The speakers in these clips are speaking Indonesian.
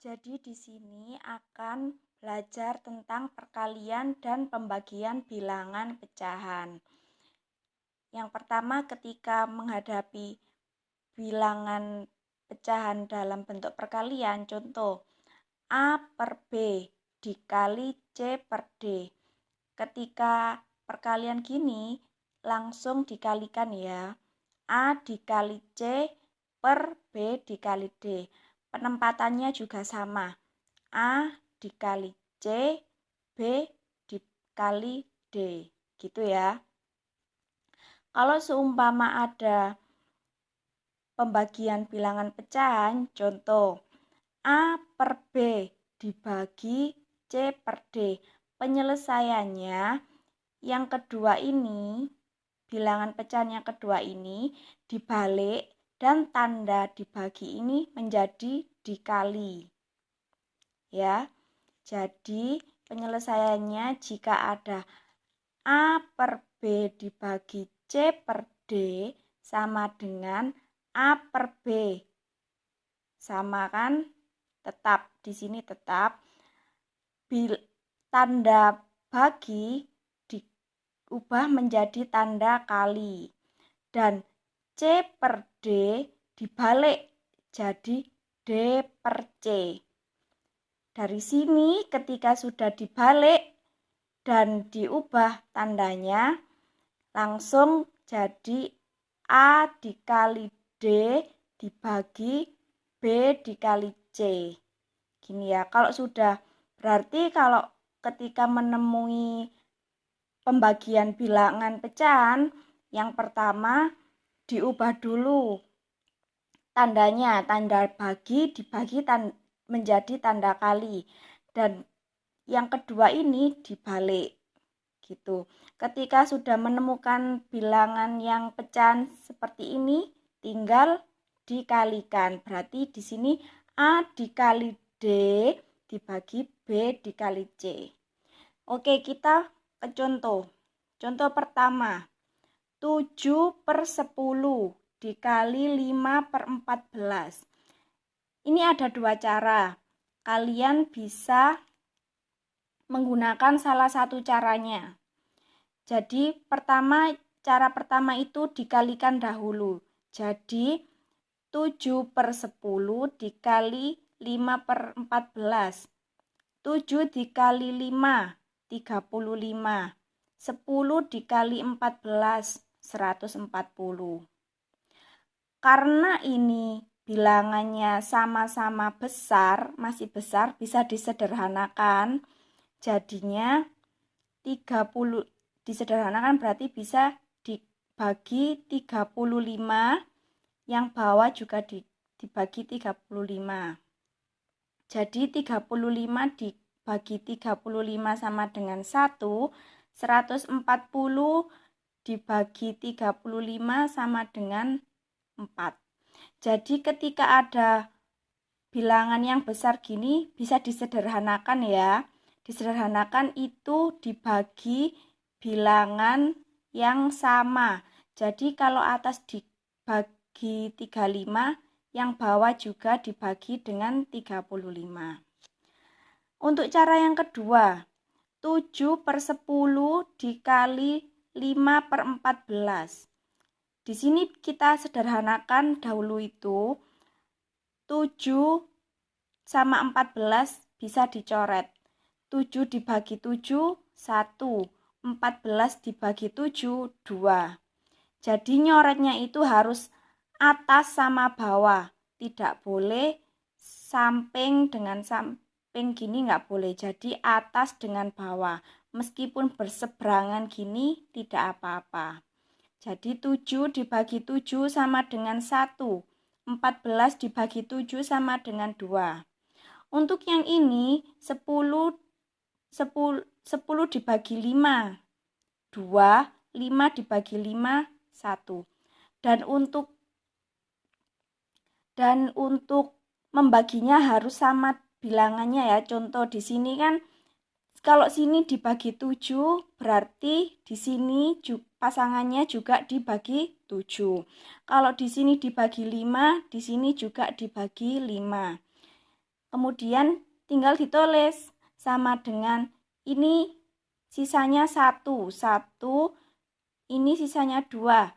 Jadi di sini akan belajar tentang perkalian dan pembagian bilangan pecahan. Yang pertama, ketika menghadapi bilangan pecahan dalam bentuk perkalian, contoh A per B dikali C per D. Ketika perkalian gini langsung dikalikan ya. A dikali C per B dikali D. Penempatannya juga sama. A dikali C, B dikali D. Gitu ya. Kalau seumpama ada pembagian bilangan pecahan, contoh A per B dibagi C per D. Penyelesaiannya yang kedua ini, bilangan pecahan yang kedua ini dibalik dan tanda dibagi ini menjadi dikali. Ya. Jadi penyelesaiannya jika ada A per B dibagi C per D sama dengan A per B. Sama kan? Tetap di sini tetap. Tanda bagi diubah menjadi tanda kali. Dan C per D dibalik jadi D per C. Dari sini ketika sudah dibalik dan diubah tandanya, langsung jadi A dikali D dibagi B dikali C. Gini ya, kalau sudah berarti kalau ketika menemui pembagian bilangan pecahan, yang pertama diubah dulu tandanya, tanda bagi dibagi menjadi tanda kali. Dan yang kedua ini dibalik. Gitu. Ketika sudah menemukan bilangan yang pecahan seperti ini, tinggal dikalikan. Berarti di sini A dikali D dibagi B dikali C. Oke, kita ke contoh. Contoh pertama, 7 per 10 dikali 5 per 14. Ini ada dua cara. Kalian bisa menggunakan salah satu caranya. Jadi cara pertama itu dikalikan dahulu. Jadi 7 per 10 dikali 5 per 14. 7 dikali 5, 35. 10 dikali 14, 140. Karena ini bilangannya sama-sama besar, masih besar, bisa disederhanakan. Jadinya 30 disederhanakan berarti bisa dibagi 35, yang bawah juga dibagi 35. Jadi 35 dibagi 35 sama dengan 1, 140 dibagi 35 sama dengan 4. Jadi ketika ada bilangan yang besar gini bisa disederhanakan ya. Disederhanakan itu dibagi bilangan yang sama. Jadi kalau atas dibagi 35, yang bawah juga dibagi dengan 35. Untuk cara yang kedua, 7 per 10 dikali 5 per 14. Di sini kita sederhanakan dahulu itu 7 sama 14 bisa dicoret. 7 dibagi 7, 1. 14 dibagi 7, 2. Jadi nyoretnya itu harus atas sama bawah. Tidak boleh samping dengan samping gini, nggak boleh. Jadi atas dengan bawah. Meskipun berseberangan gini tidak apa-apa. Jadi 7 dibagi 7 sama dengan 1. 14 dibagi 7 sama dengan 2. Untuk yang ini 10 dibagi 5. 2, 5 dibagi 5, 1. Dan untuk membaginya harus sama bilangannya ya. Contoh di sini kan kalau sini dibagi 7 berarti di sini pasangannya juga dibagi 7. Kalau di sini dibagi 5, di sini juga dibagi 5. Kemudian tinggal ditulis sama dengan ini sisanya 1, ini sisanya 2,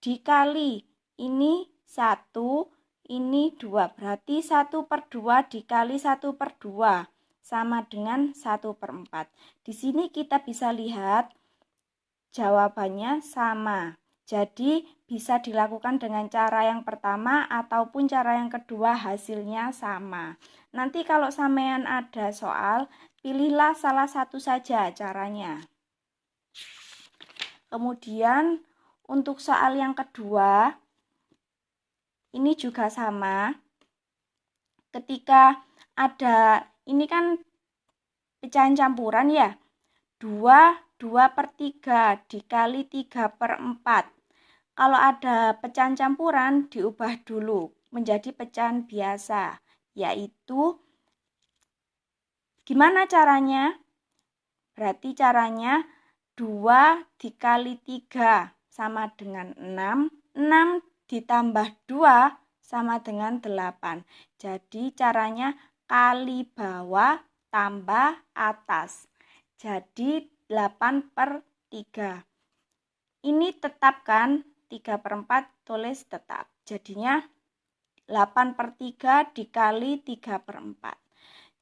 dikali ini 1, ini 2. Berarti 1/2 dikali 1/2 sama dengan 1/4. Di sini kita bisa lihat jawabannya sama. Jadi bisa dilakukan dengan cara yang pertama ataupun cara yang kedua, hasilnya sama. Nanti kalau sampean ada soal, pilihlah salah satu saja caranya. Kemudian untuk soal yang kedua, ini juga sama. Ketika ada, ini kan pecahan campuran ya, 2/3 dikali 3/4. Kalau ada pecahan campuran, diubah dulu menjadi pecahan biasa, yaitu gimana caranya? Berarti caranya 2 dikali 3 sama dengan 6, 6 ditambah 2 sama dengan 8. Jadi caranya kali bawah tambah atas. Jadi 8/3. Ini tetap kan? 3/4 tulis tetap. Jadinya 8/3 dikali 3/4.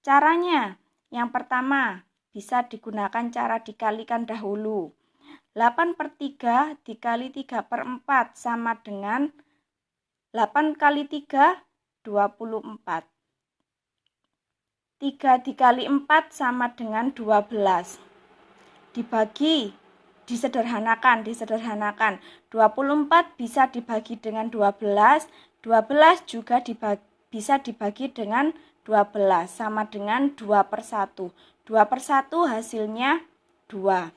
Caranya yang pertama bisa digunakan cara dikalikan dahulu. 8/3 dikali 3/4 sama dengan 8 kali 3, 24. 3 dikali 4 sama dengan 12. Dibagi, disederhanakan. 24 bisa dibagi dengan 12, 12 juga bisa dibagi dengan 12, sama dengan 2/1. 2/1 hasilnya 2.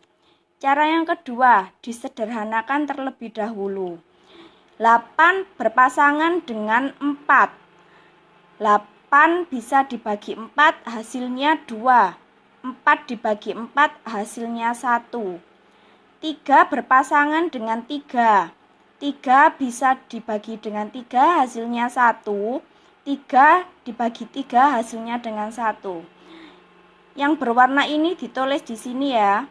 Cara yang kedua, disederhanakan terlebih dahulu. 8 berpasangan dengan 4. 8 bisa dibagi 4, hasilnya 2. 4 dibagi 4, hasilnya 1. 3 berpasangan dengan 3. 3 bisa dibagi dengan 3, hasilnya 1. 3 dibagi 3, hasilnya dengan 1. Yang berwarna ini ditulis di sini ya.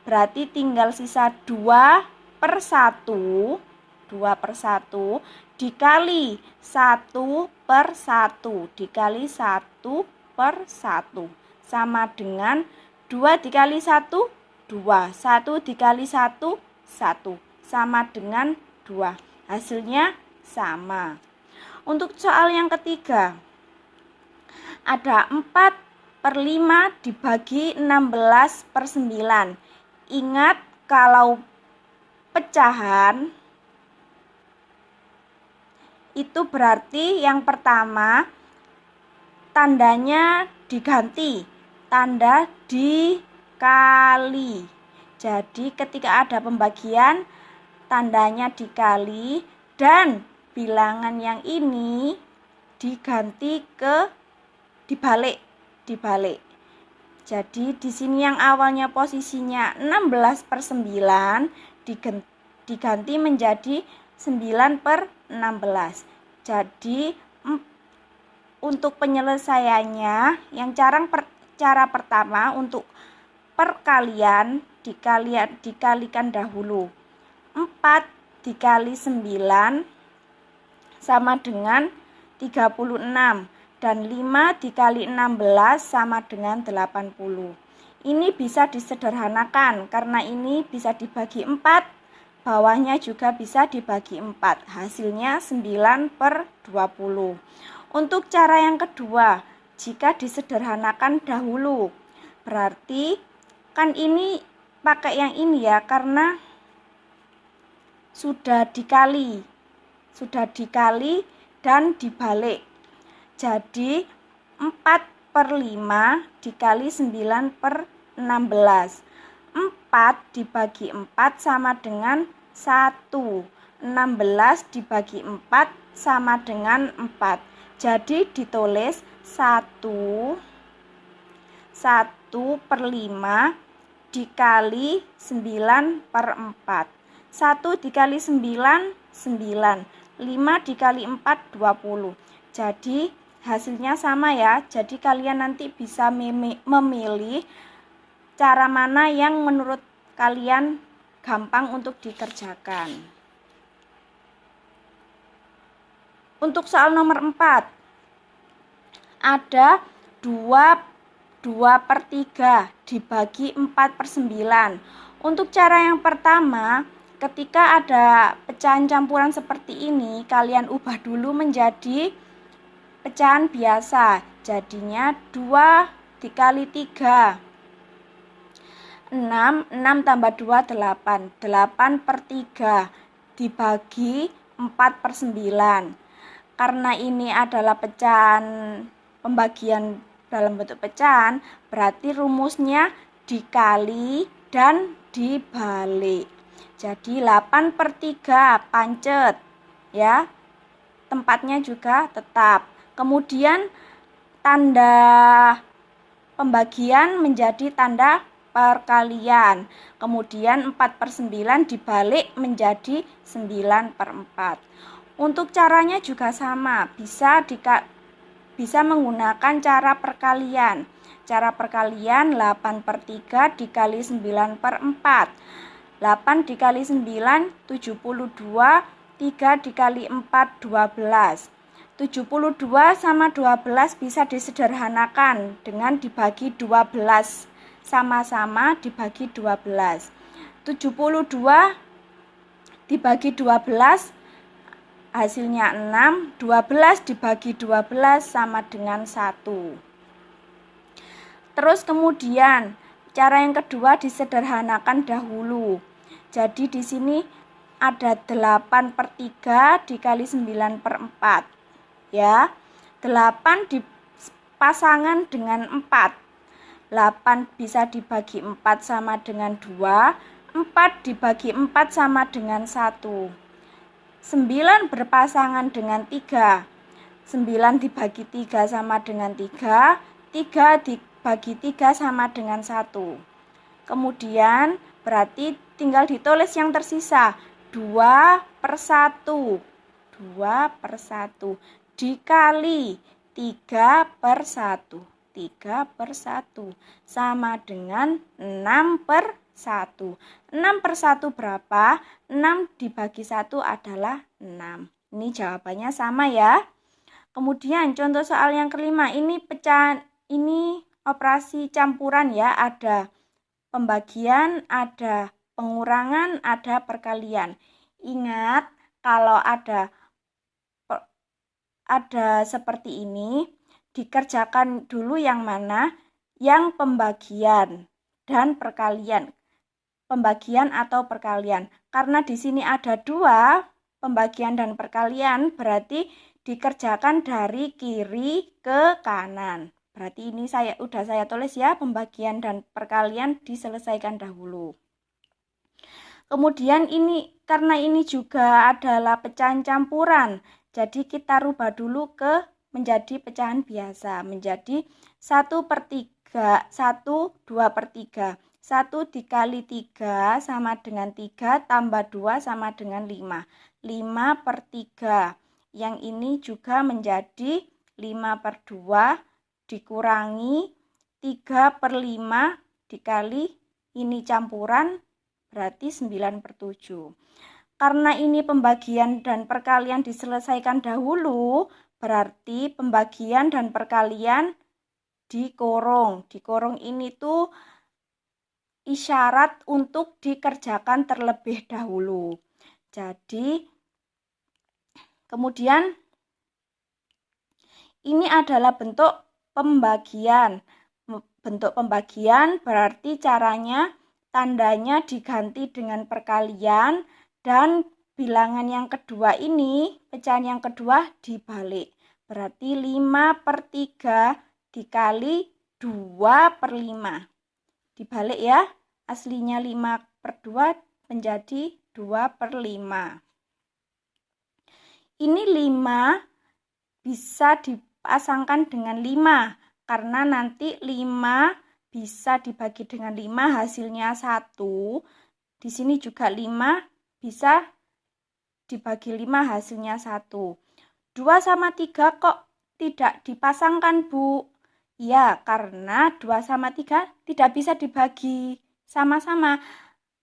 Berarti tinggal sisa 2/1. 2/1 dikali 1/1 dikali 1/1 sama dengan 2 dikali 1, 2. 1 dikali 1, 1. Sama dengan 2. Hasilnya sama. Untuk soal yang ketiga, ada 4/5 dibagi 16/9. Ingat kalau pecahan itu berarti yang pertama tandanya diganti, tanda dikali. Jadi ketika ada pembagian, tandanya dikali dan bilangan yang ini diganti ke dibalik. Jadi di sini yang awalnya posisinya 16/9 diganti menjadi 9/16. Jadi untuk penyelesaiannya yang cara pertama untuk perkalian dikalikan dahulu. 4 dikali 9 sama dengan 36 dan 5 dikali 16 sama dengan 80. Ini bisa disederhanakan karena ini bisa dibagi 4, bawahnya juga bisa dibagi 4. Hasilnya 9/20. Untuk cara yang kedua, jika disederhanakan dahulu, berarti kan ini pakai yang ini ya, karena sudah dikali dan dibalik. Jadi 4/5 dikali 9/16. 4 dibagi 4 sama dengan 1. 16 dibagi 4 sama dengan 4. Jadi ditulis 1/5 dikali 9/4. 1 dikali 9, 9. 5 dikali 4, 20. Jadi hasilnya sama ya. Jadi kalian nanti bisa memilih cara mana yang menurut kalian gampang untuk dikerjakan. Untuk soal nomor 4, ada 2/3 dibagi 4/9. Untuk cara yang pertama, ketika ada pecahan campuran seperti ini, kalian ubah dulu menjadi pecahan biasa. Jadinya 2 dikali 3. 6 tambah 2, 8. 8/3 dibagi 4/9. Karena ini adalah pecahan pembagian dalam bentuk pecahan, berarti rumusnya dikali dan dibalik. Jadi 8/3 pancet ya. Tempatnya juga tetap. Kemudian tanda pembagian menjadi tanda perkalian. Kemudian 4/9 dibalik menjadi 9/4. Untuk caranya juga sama, bisa menggunakan cara perkalian. Cara perkalian 8/3 dikali 9/4. 8 dikali 9, 72. 3 dikali 4, 12. 72 sama 12 bisa disederhanakan dengan dibagi 12. Sama-sama dibagi 12. 72 dibagi 12 hasilnya 6, 12 dibagi 12 sama dengan 1. Terus kemudian cara yang kedua disederhanakan dahulu. Jadi di sini ada 8/3 dikali 9/4. Ya. 8 dipasangan dengan 4. 8 bisa dibagi 4 sama dengan 2. 4 dibagi 4 sama dengan 1. 9 berpasangan dengan 3. 9 dibagi 3 sama dengan 3. 3 dibagi 3 sama dengan 1. Kemudian berarti tinggal ditulis yang tersisa. 2/1. 2/1 dikali 3/1. 3/1 sama dengan 6/1. 6/1 berapa? 6 dibagi 1 adalah 6. Ini jawabannya sama ya. Kemudian contoh soal yang kelima, ini pecahan, ini operasi campuran ya. Ada pembagian, ada pengurangan, ada perkalian. Ingat, kalau ada seperti ini, dikerjakan dulu yang mana? Yang pembagian dan perkalian. Pembagian atau perkalian. Karena di sini ada 2, pembagian dan perkalian, berarti dikerjakan dari kiri ke kanan. Berarti ini saya tulis ya, pembagian dan perkalian diselesaikan dahulu. Kemudian ini, karena ini juga adalah pecahan campuran, jadi kita rubah dulu menjadi pecahan biasa, menjadi 1/3, 2/3. 1 dikali 3 sama dengan 3 tambah 2 sama dengan 5. 5/3. Yang ini juga menjadi 5/2 dikurangi 3/5 dikali ini campuran berarti 9/7. Karena ini pembagian dan perkalian diselesaikan dahulu, berarti pembagian dan perkalian dikurung. Dikurung ini tuh isyarat untuk dikerjakan terlebih dahulu. Jadi, kemudian ini adalah bentuk pembagian. Bentuk pembagian berarti caranya, tandanya diganti dengan perkalian dan bilangan yang kedua ini, pecahan yang kedua dibalik. Berarti 5/3 dikali 2/5. Dibalik ya. Aslinya 5/2 menjadi 2/5. Ini 5 bisa dipasangkan dengan 5. Karena nanti 5 bisa dibagi dengan 5 hasilnya 1. Di sini juga 5 bisa dibagi 5 hasilnya 1. 2 sama 3 kok tidak dipasangkan, Bu? Ya, karena 2 sama 3 tidak bisa dibagi sama-sama.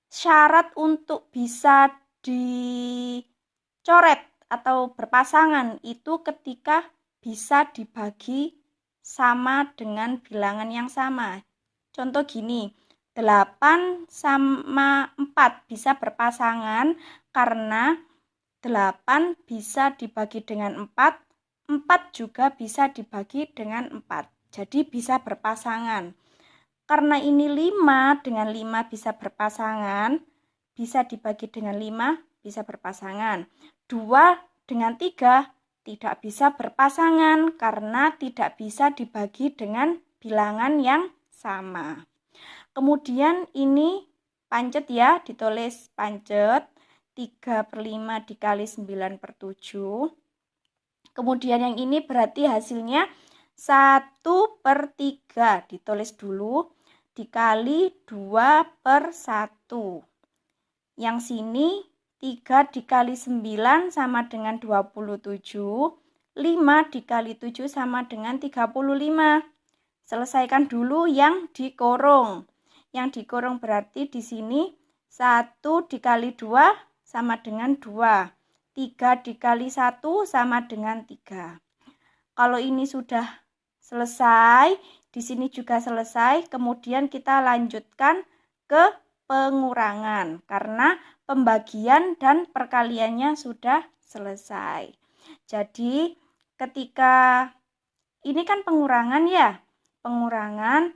Syarat untuk bisa dicoret atau berpasangan itu ketika bisa dibagi sama dengan bilangan yang sama. Contoh gini, 8 sama 4 bisa berpasangan karena 8 bisa dibagi dengan 4, 4 juga bisa dibagi dengan 4. Jadi bisa berpasangan. Karena ini 5 dengan 5 bisa berpasangan, bisa dibagi dengan 5 bisa berpasangan. 2 dengan 3 tidak bisa berpasangan karena tidak bisa dibagi dengan bilangan yang sama. Kemudian ini pancet ya, ditulis pancet 3/5 dikali 9/7. Kemudian yang ini berarti hasilnya 1/3, ditulis dulu, dikali 2/1. Yang sini 3 dikali 9 sama dengan 27, 5 dikali 7 sama dengan 35. Selesaikan dulu yang dikurung. Yang dikurung berarti di sini 1 dikali 2 sama dengan 2. 3 dikali 1 sama dengan 3. Kalau ini sudah selesai, di sini juga selesai, kemudian kita lanjutkan ke pengurangan karena pembagian dan perkaliannya sudah selesai. Jadi ketika ini kan pengurangan ya, pengurangan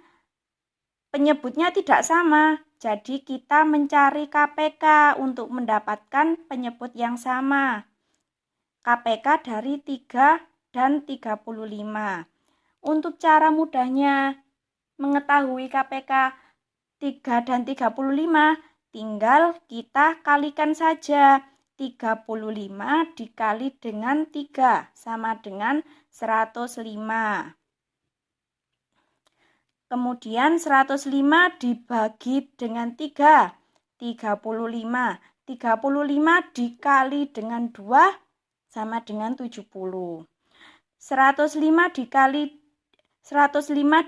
penyebutnya tidak sama. Jadi kita mencari KPK untuk mendapatkan penyebut yang sama. KPK dari 3 dan 35. Untuk cara mudahnya mengetahui KPK 3 dan 35, tinggal kita kalikan saja. 35 dikali dengan 3 sama dengan 105. Kemudian 105 dibagi dengan 3, 35. 35 dikali dengan 2 sama dengan 70. 105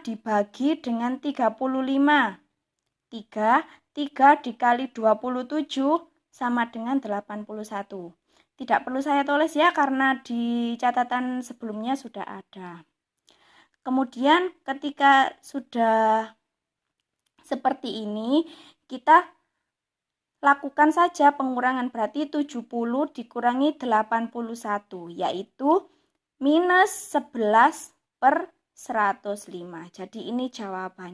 dibagi dengan 35. 3 dikali 27 sama dengan 81. Tidak perlu saya tulis ya karena di catatan sebelumnya sudah ada. Kemudian ketika sudah seperti ini, kita lakukan saja pengurangan, berarti 70 dikurangi 81, yaitu minus 11/105. Jadi ini jawabannya.